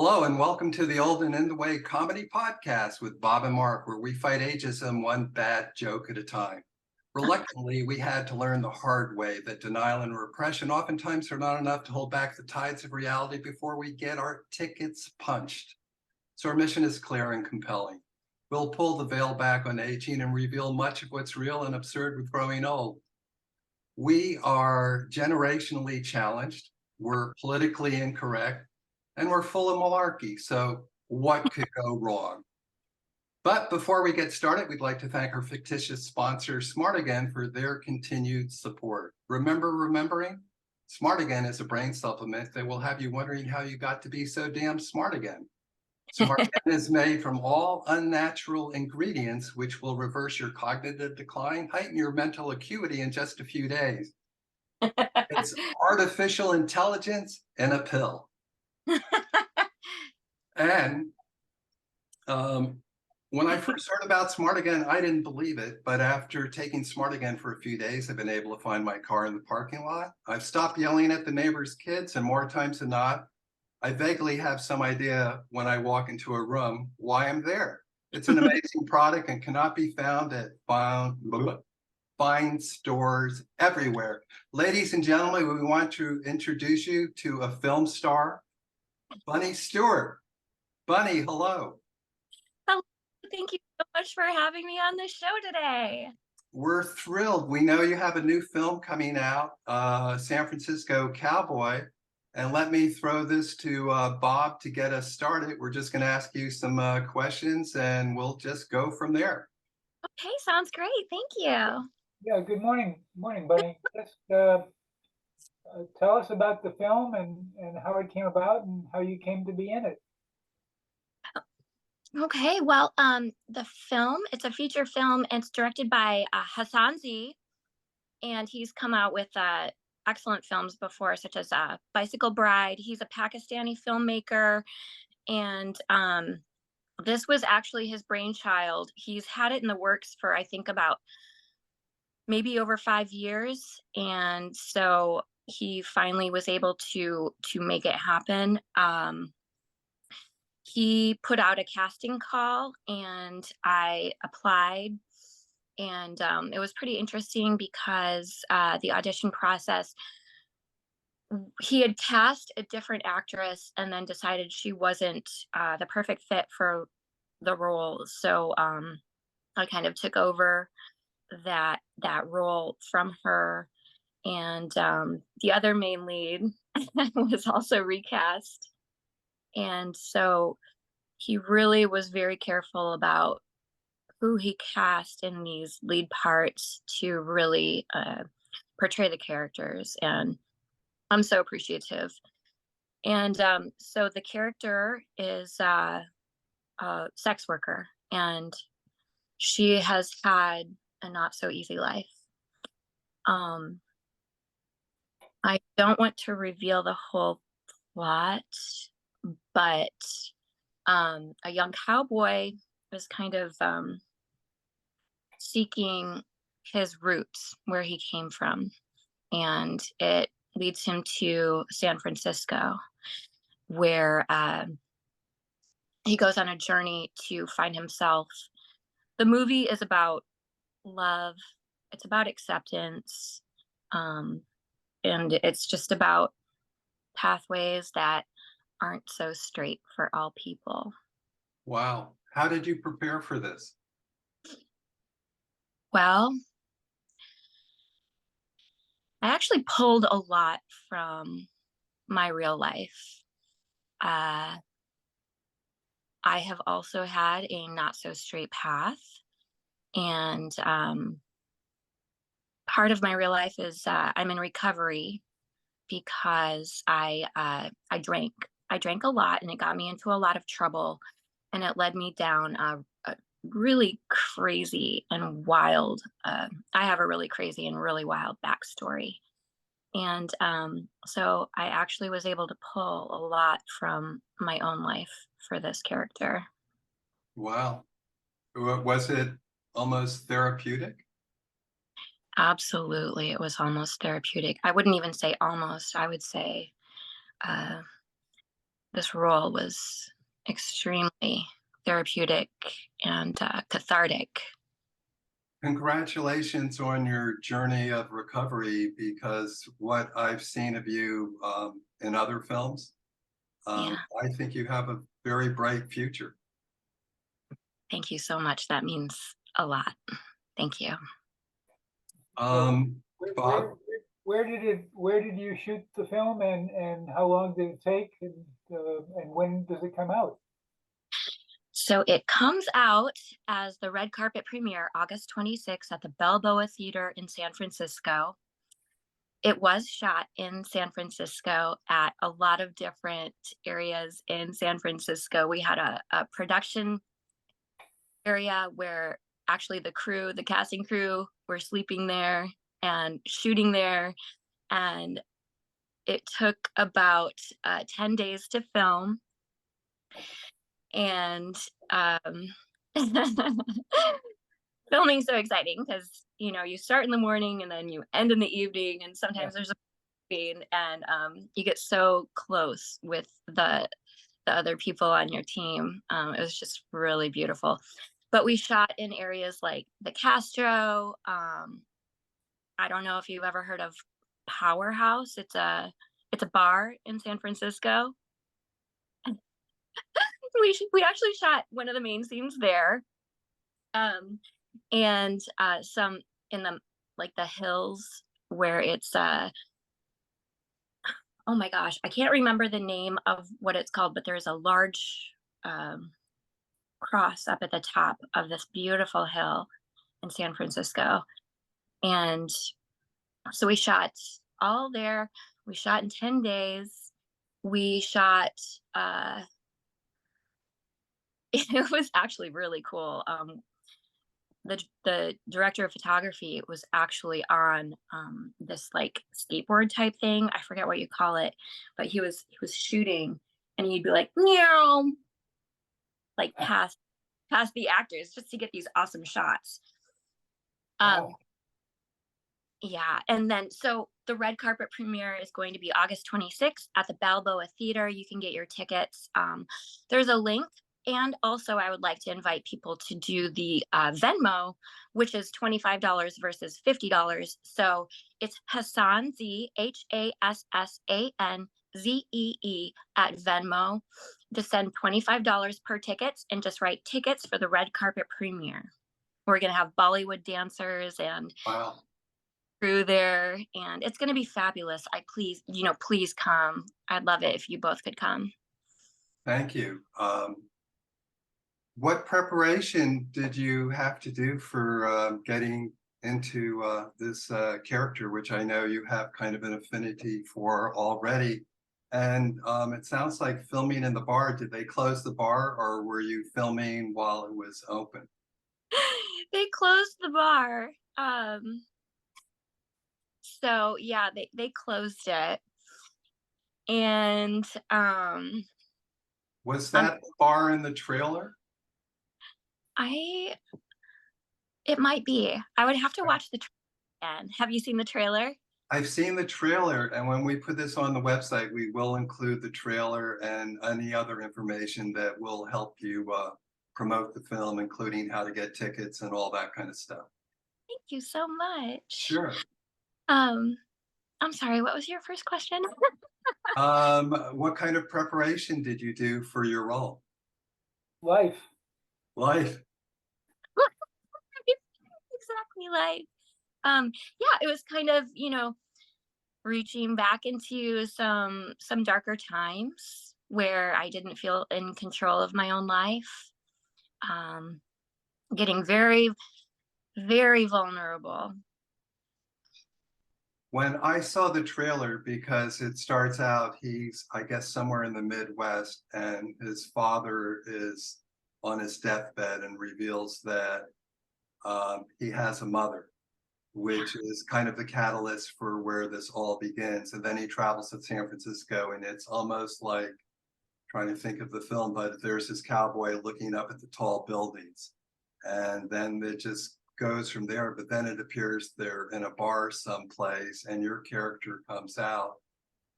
Hello and welcome to the Old and In the Way comedy podcast with Bob and Mark, where we fight ageism one bad joke at a time. Reluctantly, we had to learn the hard way that denial and repression oftentimes are not enough to hold back the tides of reality before we get our tickets punched. So our mission is clear and compelling. We'll pull the veil back on aging and reveal much of what's real and absurd with growing old. We are generationally challenged. We're politically incorrect. And we're full of malarkey, so what could go wrong? But before we get started, we'd like to thank our fictitious sponsor, Smart Again, for their continued support. Remembering? Smart Again is a brain supplement that will have you wondering how you got to be so damn smart again. Smart Again is made from all unnatural ingredients, which will reverse your cognitive decline, heighten your mental acuity in just a few days. It's artificial intelligence in a pill. And when I first heard about Smart Again, I didn't believe it. But after taking Smart Again for a few days, I've been able to find my car in the parking lot. I've stopped yelling at the neighbors' kids, and more times than not, I vaguely have some idea when I walk into a room why I'm there. It's an amazing product and cannot be found at fine stores everywhere. Ladies and gentlemen, we want to introduce you to a film star, Bunny Stewart. Bunny, hello. Hello. Thank you so much for having me on the show today. We're thrilled. We know you have a new film coming out, San Francisco Cowboy. And let me throw this to Bob to get us started. We're just going to ask you some questions and we'll just go from there. Okay, sounds great. Thank you. Yeah, good morning. Morning, Bunny. Just tell us about the film and how it came about and how you came to be in it. Okay, well, the film, it's a feature film. It's directed by Hassan Z, and he's come out with excellent films before, such as Bicycle Bride. He's a Pakistani filmmaker, and this was actually his brainchild. He's had it in the works for, I think, about maybe over 5 years, and so he finally was able to make it happen. He put out a casting call and I applied, and it was pretty interesting because the audition process, he had cast a different actress and then decided she wasn't the perfect fit for the role. So I kind of took over that role from her, and the other main lead was also recast. And so he really was very careful about who he cast in these lead parts to really portray the characters. And I'm so appreciative. And so the character is a sex worker, and she has had a not so easy life. I don't want to reveal the whole plot, but a young cowboy was kind of seeking his roots, where he came from, and it leads him to San Francisco, where he goes on a journey to find himself. The movie is about love, it's about acceptance, and it's just about pathways that aren't so straight for all people. Wow. How did you prepare for this? Well, I actually pulled a lot from my real life. I have also had a not so straight path, and part of my real life is I'm in recovery because I drank. I drank a lot, and it got me into a lot of trouble, and it led me down a really crazy and wild. I have a really crazy and really wild backstory, and so I actually was able to pull a lot from my own life for this character. Wow. Was it almost therapeutic? Absolutely, it was almost therapeutic. I wouldn't even say almost. I would say this role was extremely therapeutic and cathartic. Congratulations on your journey of recovery, because what I've seen of you in other films, Yeah, I think you have a very bright future. thank you so much. That means a lot. Thank you. So Um, where, Bob, where did you shoot the film, and how long did it take, and when does it come out? So it comes out as the red carpet premiere August 26th at the Balboa Theater in San Francisco. It was shot in San Francisco at a lot of different areas in San Francisco. We had a production area where actually the casting crew were sleeping there and shooting there. And it took about 10 days to film. And filming's so exciting because you start in the morning and then you end in the evening, and Yeah. sometimes there's a scene, and you get so close with the other people on your team. It was just really beautiful. But we shot in areas like the Castro. I don't know if you've ever heard of Powerhouse. It's a bar in San Francisco. We actually shot one of the main scenes there, and some in the like the hills where it's oh my gosh, I can't remember the name of what it's called, but there's a large cross up at the top of this beautiful hill in San Francisco. And so we shot all there. We shot in 10 days. We shot it was actually really cool. The director of photography was actually on this like skateboard type thing. I forget what you call it, but he was shooting, and he'd be like meow, like past the actors just to get these awesome shots. Wow. Yeah, and then so the red carpet premiere is going to be August 26th at the Balboa Theater. You can get your tickets. There's a link. And also, I would like to invite people to do the Venmo, which is $25 versus $50. So it's Hassan, HASSANZEE at Venmo, to send $25 per tickets and just write tickets for the red carpet premiere. We're going to have Bollywood dancers and wow, crew there, and it's going to be fabulous. Please come. I'd love it if you both could come. thank you. What preparation did you have to do for getting into this character, which I know you have kind of an affinity for already? And it sounds like filming in the bar. Did they close the bar, or were you filming while it was open? They closed the bar. So yeah, they closed it. And Was that the bar in the trailer? I it might be. I would have to watch the trailer again. Have you seen the trailer? I've seen the trailer, and when we put this on the website, we will include the trailer and any other information that will help you promote the film, including how to get tickets and all that kind of stuff. Thank you so much. Sure. Um, I'm sorry, what was your first question? What kind of preparation did you do for your role? Life. Life. Exactly like yeah, it was kind of, reaching back into some darker times where I didn't feel in control of my own life. Um, Getting very, very vulnerable. When I saw the trailer, because it starts out, he's, I guess, somewhere in the Midwest, and his father is on his deathbed and reveals that he has a mother, which is kind of the catalyst for where this all begins. And then he travels to San Francisco, and it's almost like trying to think of the film, but there's this cowboy looking up at the tall buildings. And then it just goes from there. But then it appears they're in a bar someplace, and your character comes out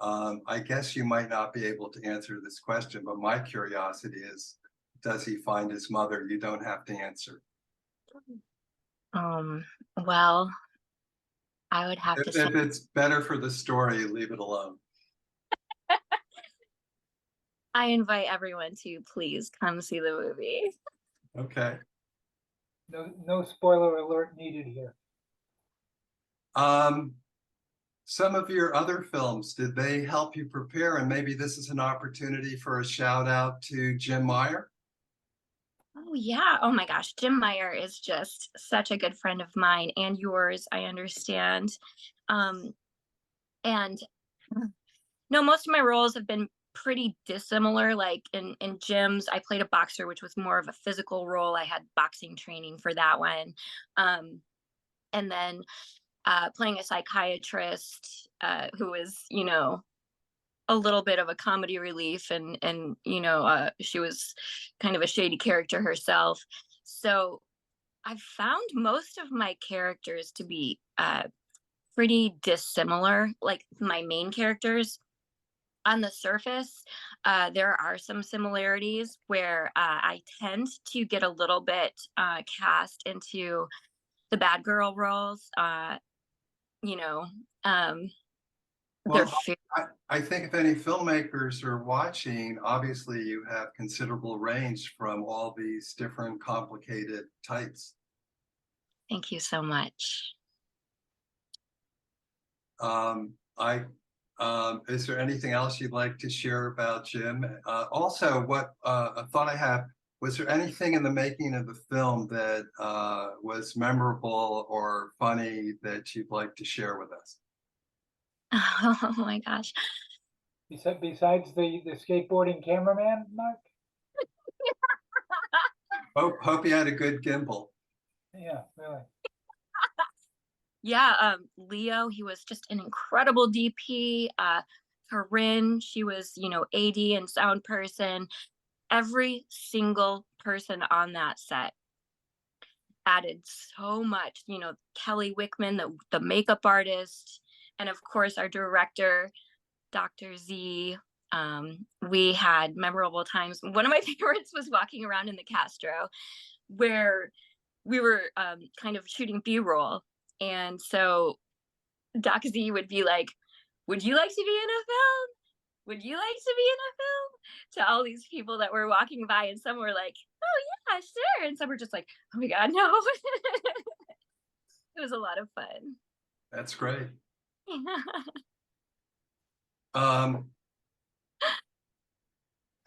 I guess you might not be able to answer this question, but my curiosity is, does he find his mother? You don't have to answer. Well, I would have to say If it's better for the story, leave it alone. I invite everyone to please come see the movie. Okay. No spoiler alert needed here. Some of your other films, did they help you prepare? And maybe this is an opportunity for a shout out to Jim Meyer. Oh yeah. Oh my gosh. Jim Meyer is just such a good friend of mine and yours, I understand. And no, most of my roles have been pretty dissimilar. Like in Jim's, I played a boxer, which was more of a physical role. I had boxing training for that one. And then playing a psychiatrist who is, a little bit of a comedy relief, and she was kind of a shady character herself. So I've found most of my characters to be pretty dissimilar, like my main characters. On the surface, there are some similarities where I tend to get a little bit cast into the bad girl roles. You know, they're Well, I think if any filmmakers are watching, obviously you have considerable range from all these different complicated types. Thank you so much. I Is there anything else you'd like to share about Jim? Also, what a thought I have, was there anything in the making of the film that was memorable or funny that you'd like to share with us? Oh my gosh. Besides the skateboarding cameraman, Mark? Hope you had a good gimbal. Yeah, really. Yeah, Leo, he was just an incredible DP. Corinne, she was, AD and sound person. Every single person on that set added so much. Kelly Wickman, the makeup artist, and of course our director, Dr. Z. We had memorable times. One of my favorites was walking around in the Castro, where we were kind of shooting B-roll. And so Doc Z would be like, would you like to be in a film? Would you like to be in a film? To all these people that were walking by, and some were like, oh yeah, sure. And some were just like, oh my God, no. It was a lot of fun. That's great. Um,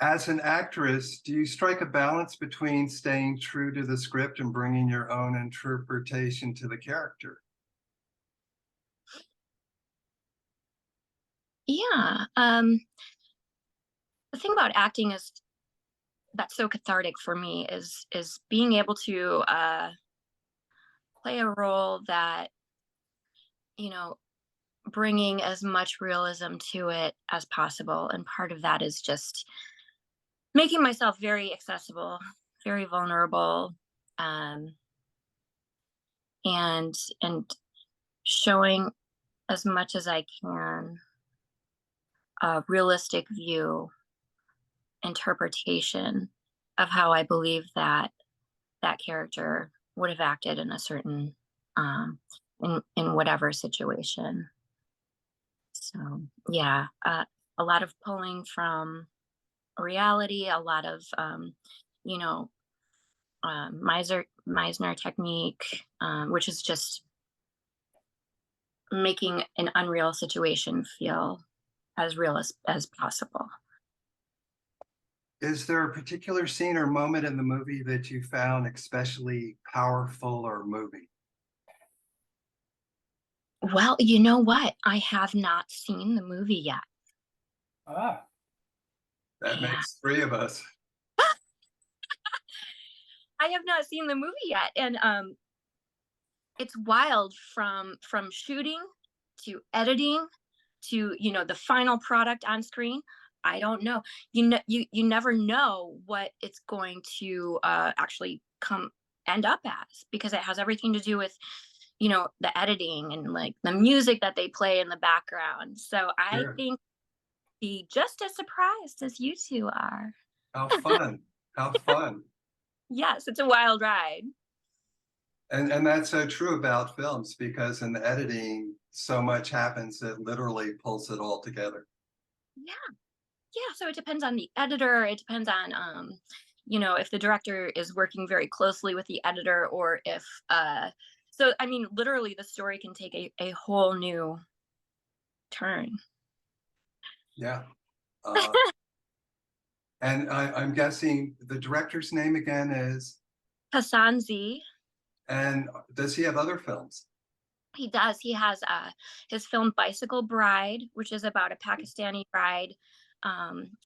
as an actress, do you strike a balance between staying true to the script and bringing your own interpretation to the character? Yeah. The thing about acting is that's so cathartic for me is being able to play a role that, bringing as much realism to it as possible. And part of that is just making myself very accessible, very vulnerable, um, and showing as much as I can a realistic view, interpretation of how I believe that character would have acted in a certain in whatever situation. So yeah, a lot of pulling from reality, a lot of you know Meisner technique, which is just making an unreal situation feel as real as possible. Is there a particular scene or moment in the movie that you found especially powerful or moving? Well, you know what? I have not seen the movie yet. Ah, That Yeah. makes three of us. I have not seen the movie yet, and it's wild from shooting to editing to the final product on screen. I don't know. You never know what it's going to actually end up as, because it has everything to do with the editing and like the music that they play in the background. So I Sure. think be just as surprised as you two are. How fun. How fun. Yes, it's a wild ride. And that's so true about films because in the editing, so much happens that literally pulls it all together. Yeah. Yeah, so it depends on the editor. It depends on if the director is working very closely with the editor, or if so I mean, literally the story can take a whole new turn. Yeah. And I'm guessing the director's name again is, Hassan Z. and does he have other films? He does. He has his film Bicycle Bride, which is about a Pakistani bride.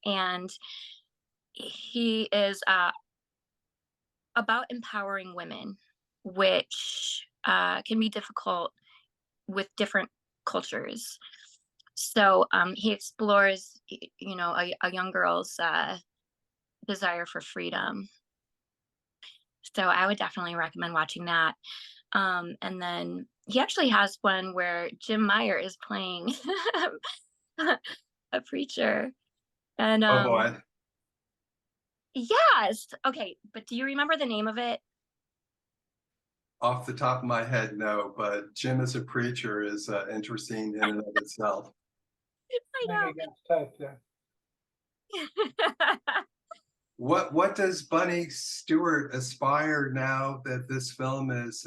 And he is about empowering women, which can be difficult with different cultures. So he explores, a young girl's desire for freedom. So I would definitely recommend watching that. And then he actually has one where Jim Meyer is playing a preacher. And Oh boy. yes, okay, but do you remember the name of it? Off the top of my head, no, but Jim as a preacher is interesting in and of itself. I Maybe know. against type there. What does Bunny Stewart aspire now that this film is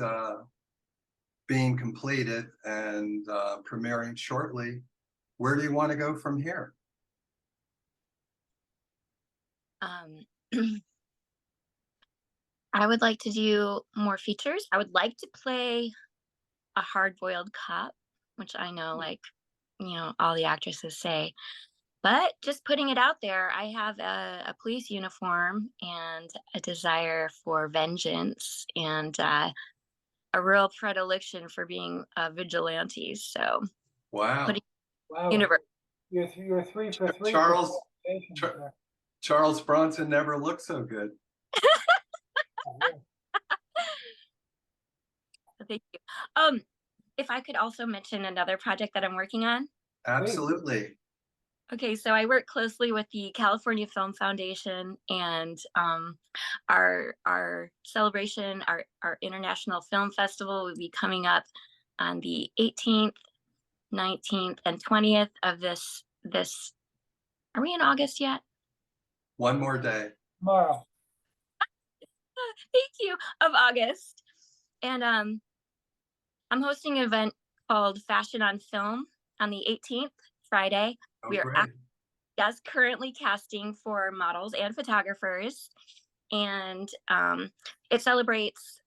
being completed and premiering shortly? Where do you want to go from here? um, I would like to do more features. I would like to play a hard-boiled cop, which I know, all the actresses say. But just putting it out there, I have a police uniform and a desire for vengeance, and a real predilection for being a vigilante. So, Wow. putting Wow. universe. You're 3 for 3 Charles, for qualifications Char- there. Charles Bronson never looked so good. Thank you. If I could also mention another project that I'm working on. Absolutely. Okay, so I work closely with the California Film Foundation, and our celebration, our International Film Festival will be coming up on the 18th, 19th, and 20th of this. Are we in August yet? One more day. Tomorrow. Thank you, of August. And I'm hosting an event called Fashion on Film on the 18th, Friday. Oh, We are great. currently casting for models and photographers, and it celebrates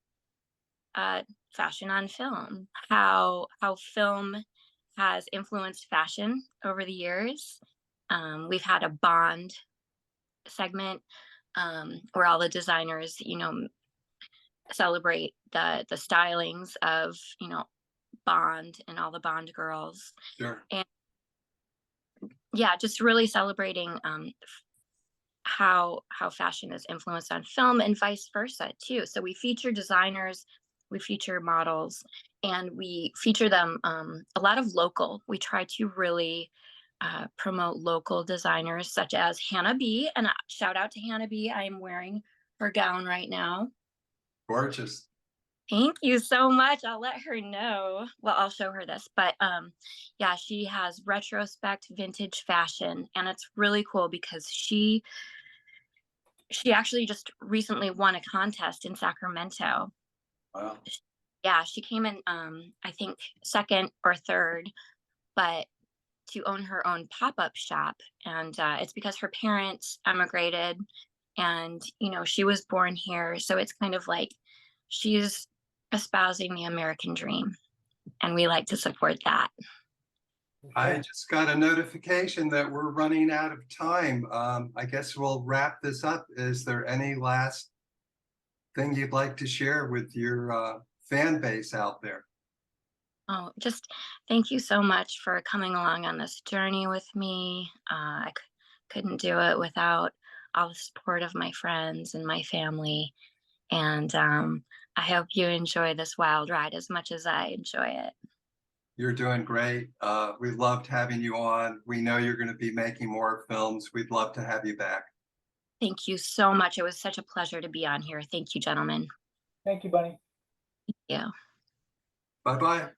fashion on film, how film has influenced fashion over the years. We've had a Bond segment where all the designers, celebrate the stylings of Bond and all the Bond girls. Sure. And yeah, just really celebrating how fashion is influenced on film and vice versa too. So we feature designers, we feature models, and we feature them a lot of local. We try to really promote local designers such as Hannah B. And shout out to Hannah B. I am wearing her gown right now. Gorgeous. Thank you so much. I'll let her know. Well, I'll show her this, but yeah, she has retrospect vintage fashion, and it's really cool because she actually just recently won a contest in Sacramento. Wow. Yeah, she came in I think second or third, but to own her own pop-up shop, and it's because her parents emigrated, and she was born here, so it's kind of like she's espousing the American dream, and we like to support that. I just got a notification that we're running out of time. I guess we'll wrap this up. Is there any last thing you'd like to share with your fan base out there? Oh, just thank you so much for coming along on this journey with me. I couldn't do it without all the support of my friends and my family. And I hope you enjoy this wild ride as much as I enjoy it. You're doing great. We loved having you on. We know you're going to be making more films. We'd love to have you back. Thank you so much. It was such a pleasure to be on here. Thank you, gentlemen. Thank you, Bunny. Yeah. Bye-bye.